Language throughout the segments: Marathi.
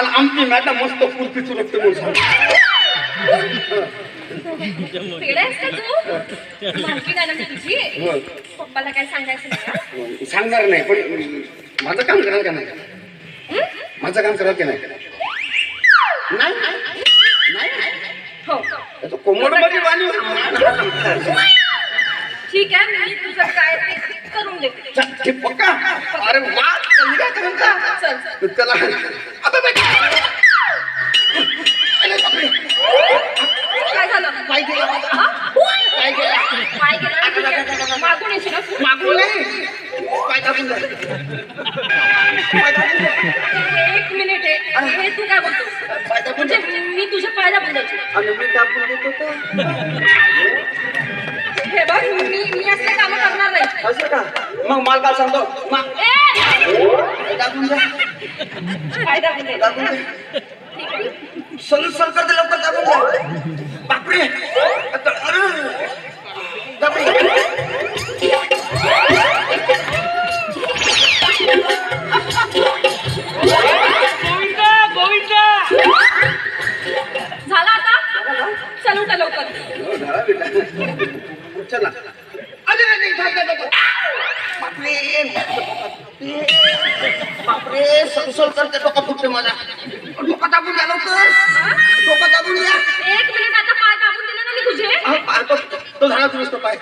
आणि आमची मॅडम मस्त कुर्ती चुरकते म्हणून वेडा आहेस का तू? मालकी नाही ना तुझी. पप्पाला काय सांगायचं नाही ना? सांगणार नाही, पण माझं काम कराल का नाही? माझं काम कराल की नाही? नाही हो कोमड मध्ये वाणी. ठीक आहे, मी तुझं काय ते करून देते. हे पक्का? अरे वा, चल काय करायचं? चल चला आता काय झालं? काय केलं? हा? काय केलं? काय केलं? मागून येशील ना तू? मागून नाही, पाय दाबून जा. पाय दाबून जा. एक मिनिट आहे, हे तू काय बोलतोस? पाय दाबून जा. म्हणजे मी तुझ्या पायाला बोलायची. आणि मी दाबून देतो तर हे बघ, मी असले कामं करणार नाही. असं का? मग मला काय सांगतो? ए! दाबून जा. पाय दाबून दे. दाबून जा. ठीक आहे. सर करते लवकर दाबून जा. बापरे, अरे दाबून. झाला आता? चल उठा लवकर. चला. अरे बापरे, सर करते डोका फुटते माझा. डोका दाबून द्या लवकर. डोका दाबून द्या. एक मिनिट, आता पाय दाबून दिले ना मी तुझे. तो झाला तुझं तो पाय.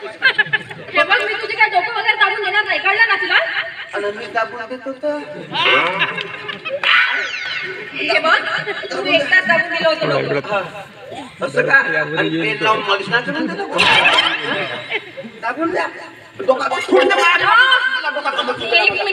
हे बघ, मी तुझे काय डोकं वगैरे दाबून देणार नाही, कळलं ना तुला? आणि मी दाबून देतो तर हे बघ, तू एकदाच दाबून दिलं होतं डोकं. असं का? आणि तेल लावून मॉलिश नाही करून देतो. दाबून द्या. डोका फुटते माझा. एक मिनिट.